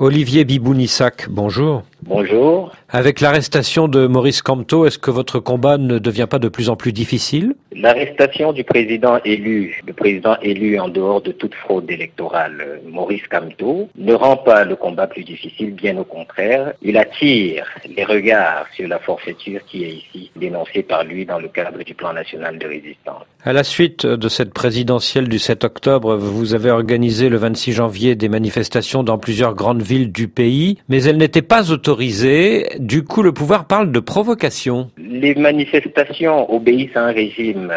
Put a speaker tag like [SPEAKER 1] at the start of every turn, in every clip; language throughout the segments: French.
[SPEAKER 1] Olivier Bibounissac, bonjour.
[SPEAKER 2] Bonjour.
[SPEAKER 1] Avec l'arrestation de Maurice Kamto, est-ce que votre combat ne devient pas de plus en plus difficile?
[SPEAKER 2] L'arrestation du président élu, le président élu en dehors de toute fraude électorale, Maurice Kamto, ne rend pas le combat plus difficile, bien au contraire. Il attire les regards sur la forfaiture qui est ici dénoncée par lui dans le cadre du plan national de résistance.
[SPEAKER 1] À la suite de cette présidentielle du 7 octobre, vous avez organisé le 26 janvier des manifestations dans plusieurs grandes villes du pays, mais elles n'étaient pas autorisées. Du coup, le pouvoir parle de provocation.
[SPEAKER 2] Les manifestations obéissent à un régime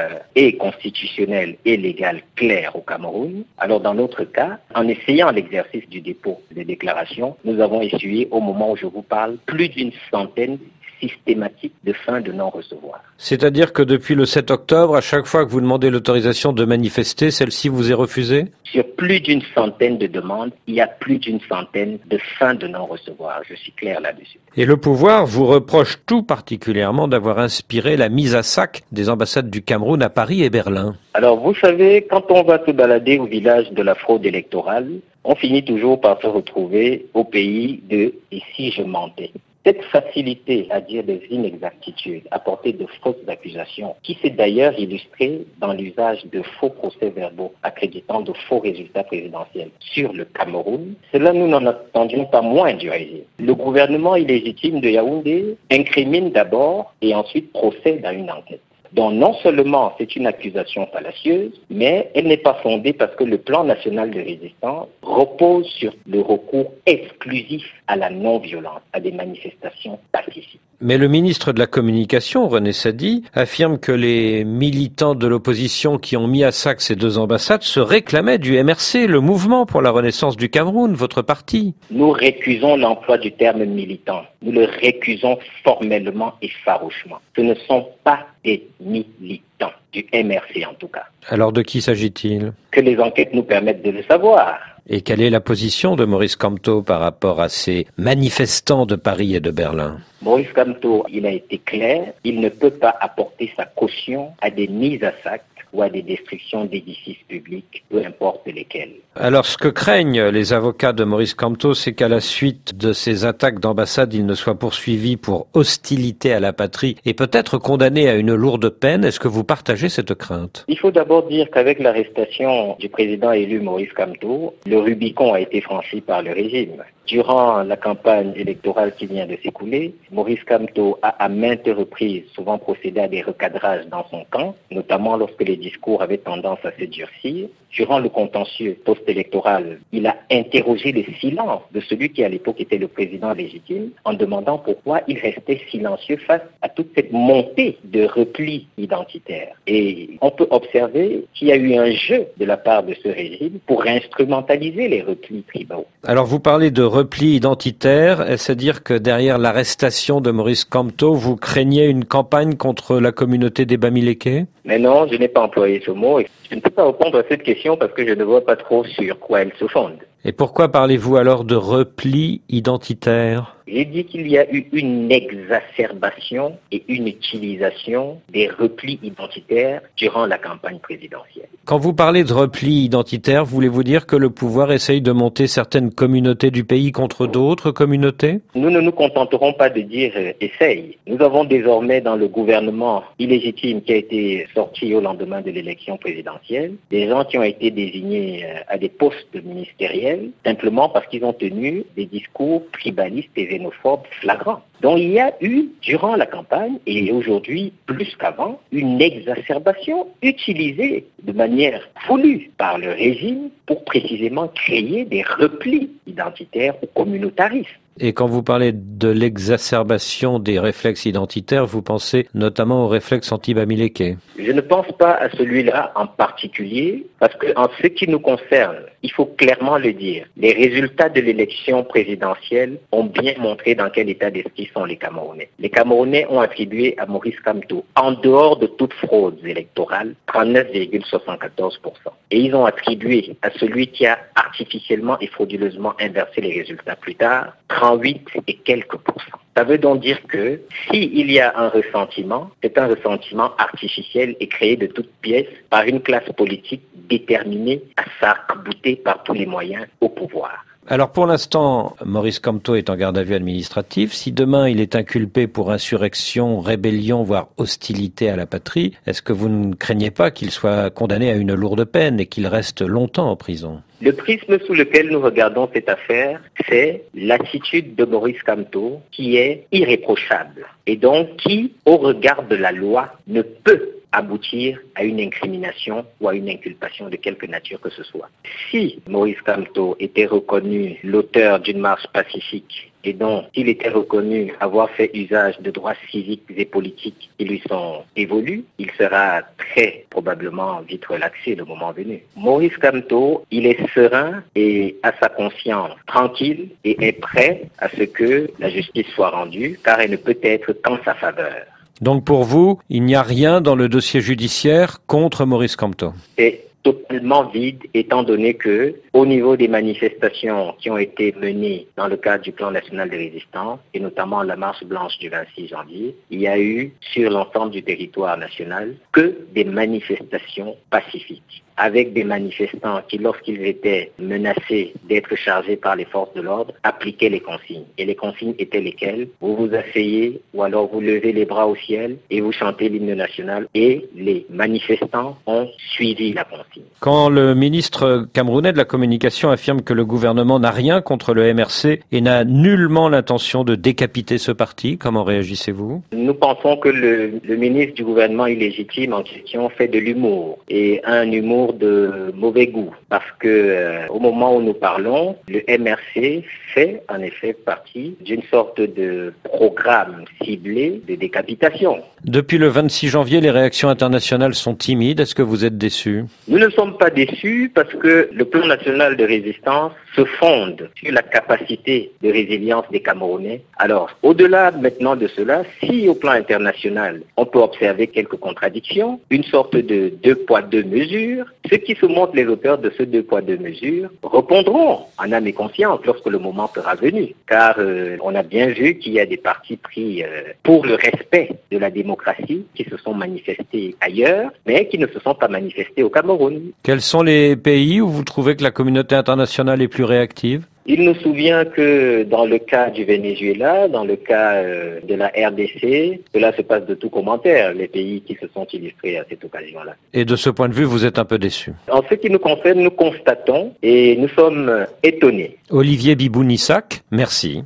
[SPEAKER 2] constitutionnel et légal clair au Cameroun. Alors dans notre cas, en essayant l'exercice du dépôt des déclarations, nous avons essuyé au moment où je vous parle plus d'une centaine systématique de fin de non-recevoir.
[SPEAKER 1] C'est-à-dire que depuis le 7 octobre, à chaque fois que vous demandez l'autorisation de manifester, celle-ci vous est refusée?
[SPEAKER 2] Sur plus d'une centaine de demandes, il y a plus d'une centaine de fins de non-recevoir. Je suis clair là-dessus.
[SPEAKER 1] Et le pouvoir vous reproche tout particulièrement d'avoir inspiré la mise à sac des ambassades du Cameroun à Paris et Berlin.
[SPEAKER 2] Alors vous savez, quand on va se balader au village de la fraude électorale, on finit toujours par se retrouver au pays de « et si je mentais ». Cette facilité à dire des inexactitudes, à porter de fausses accusations, qui s'est d'ailleurs illustrée dans l'usage de faux procès-verbaux accréditant de faux résultats présidentiels sur le Cameroun, cela nous n'en attendions pas moins du régime. Le gouvernement illégitime de Yaoundé incrimine d'abord et ensuite procède à une enquête. Donc non seulement c'est une accusation fallacieuse, mais elle n'est pas fondée parce que le plan national de résistance repose sur le recours exclusif à la non-violence, à des manifestations pacifiques.
[SPEAKER 1] Mais le ministre de la Communication, René Sadi, affirme que les militants de l'opposition qui ont mis à sac ces deux ambassades se réclamaient du MRC, le mouvement pour la renaissance du Cameroun, votre parti.
[SPEAKER 2] Nous récusons l'emploi du terme militant. Nous le récusons formellement et farouchement. Ce ne sont pas des militants, du MRC en tout cas.
[SPEAKER 1] Alors de qui s'agit-il?
[SPEAKER 2] Que les enquêtes nous permettent de le savoir.
[SPEAKER 1] Et quelle est la position de Maurice Kamto par rapport à ces manifestants de Paris et de Berlin?
[SPEAKER 2] Maurice Kamto, il a été clair, il ne peut pas apporter sa caution à des mises à sac ou à des destructions d'édifices publics, peu importe lesquels.
[SPEAKER 1] Alors ce que craignent les avocats de Maurice Kamto, c'est qu'à la suite de ces attaques d'ambassade, il ne soit poursuivi pour hostilité à la patrie et peut-être condamné à une lourde peine. Est-ce que vous partagez cette crainte?
[SPEAKER 2] Il faut d'abord dire qu'avec l'arrestation du président élu Maurice Kamto, le Rubicon a été franchi par le régime. Durant la campagne électorale qui vient de s'écouler, Maurice Kamto a à maintes reprises souvent procédé à des recadrages dans son camp, notamment lorsque les discours avaient tendance à se durcir. Durant le contentieux post-électoral, il a interrogé le silence de celui qui à l'époque était le président légitime en demandant pourquoi il restait silencieux face à toute cette montée de repli identitaire. Et on peut observer qu'il y a eu un jeu de la part de ce régime pour instrumentaliser les replis tribaux.
[SPEAKER 1] Alors vous parlez de repli identitaire, est-ce à dire que derrière l'arrestation de Maurice Kamto, vous craignez une campagne contre la communauté des Bamileke?
[SPEAKER 2] Mais non, je n'ai pas employé ce mot. Je ne peux pas répondre à cette question parce que je ne vois pas trop sur quoi elle se fonde.
[SPEAKER 1] Et pourquoi parlez-vous alors de repli identitaire?
[SPEAKER 2] J'ai dit qu'il y a eu une exacerbation et une utilisation des replis identitaires durant la campagne présidentielle.
[SPEAKER 1] Quand vous parlez de repli identitaire, voulez-vous dire que le pouvoir essaye de monter certaines communautés du pays contre d'autres communautés?
[SPEAKER 2] Nous ne nous contenterons pas de dire essaye. Nous avons désormais dans le gouvernement illégitime qui a été sorti au lendemain de l'élection présidentielle, des gens qui ont été désignés à des postes ministériels simplement parce qu'ils ont tenu des discours tribalistes et xénophobes flagrants. Donc il y a eu, durant la campagne et aujourd'hui plus qu'avant, une exacerbation utilisée de manière voulue par le régime pour précisément créer des replis identitaires ou communautaristes.
[SPEAKER 1] Et quand vous parlez de l'exacerbation des réflexes identitaires, vous pensez notamment aux réflexes anti-Bamileke?
[SPEAKER 2] Je ne pense pas à celui-là en particulier, parce qu'en ce qui nous concerne, il faut clairement le dire, les résultats de l'élection présidentielle ont bien montré dans quel état d'esprit sont les Camerounais. Les Camerounais ont attribué à Maurice Kamto, en dehors de toute fraude électorale, 39,74%. Et ils ont attribué à celui qui a artificiellement et frauduleusement inversé les résultats plus tard, 38 et quelques pourcents. Ça veut donc dire que s'il y a un ressentiment, c'est un ressentiment artificiel et créé de toutes pièces par une classe politique déterminée à s'arc-bouter par tous les moyens au pouvoir.
[SPEAKER 1] Alors pour l'instant, Maurice Kamto est en garde à vue administrative. Si demain il est inculpé pour insurrection, rébellion, voire hostilité à la patrie, est-ce que vous ne craignez pas qu'il soit condamné à une lourde peine et qu'il reste longtemps en prison ?
[SPEAKER 2] Le prisme sous lequel nous regardons cette affaire, c'est l'attitude de Maurice Kamto qui est irréprochable et donc qui, au regard de la loi, ne peut aboutir à une incrimination ou à une inculpation de quelque nature que ce soit. Si Maurice Kamto était reconnu l'auteur d'une marche pacifique et donc s'il était reconnu avoir fait usage de droits civiques et politiques qui lui sont dévolus, il sera très probablement vite relaxé le moment venu. Maurice Kamto, il est serein et a sa conscience tranquille et est prêt à ce que la justice soit rendue car elle ne peut être qu'en sa faveur.
[SPEAKER 1] Donc pour vous, il n'y a rien dans le dossier judiciaire contre Maurice Kamto ?
[SPEAKER 2] C'est totalement vide étant donné que, au niveau des manifestations qui ont été menées dans le cadre du plan national de résistance, et notamment la marche blanche du 26 janvier, il y a eu sur l'ensemble du territoire national que des manifestations pacifiques, avec des manifestants qui, lorsqu'ils étaient menacés d'être chargés par les forces de l'ordre, appliquaient les consignes. Et les consignes étaient lesquelles ? Vous vous asseyez ou alors vous levez les bras au ciel et vous chantez l'hymne national. Et les manifestants ont suivi la consigne.
[SPEAKER 1] Quand le ministre camerounais de la Communication affirme que le gouvernement n'a rien contre le MRC et n'a nullement l'intention de décapiter ce parti, comment réagissez-vous ?
[SPEAKER 2] Nous pensons que le ministre du gouvernement illégitime en question fait de l'humour, et un humour de mauvais goût, parce que au moment où nous parlons, le MRC fait en effet partie d'une sorte de programme ciblé de décapitation.
[SPEAKER 1] Depuis le 26 janvier, les réactions internationales sont timides. Est-ce que vous êtes déçus ?
[SPEAKER 2] Nous ne sommes pas déçus parce que le plan national de résistance se fonde sur la capacité de résilience des Camerounais. Alors, au-delà maintenant de cela, si au plan international, on peut observer quelques contradictions, une sorte de deux poids, deux mesures, ceux qui se montrent les auteurs de ce deux poids, deux mesures répondront en âme et conscience lorsque le moment sera venu. Car on a bien vu qu'il y a des partis pris pour le respect de la démocratie qui se sont manifestés ailleurs, mais qui ne se sont pas manifestés au Cameroun.
[SPEAKER 1] Quels sont les pays où vous trouvez que la communauté internationale est plus réactive ?
[SPEAKER 2] Il nous souvient que dans le cas du Venezuela, dans le cas de la RDC, cela se passe de tout commentaire, les pays qui se sont illustrés à cette occasion-là.
[SPEAKER 1] Et de ce point de vue, vous êtes un peu déçu ?
[SPEAKER 2] En ce qui nous concerne, nous constatons et nous sommes étonnés.
[SPEAKER 1] Olivier Bibounissac, merci.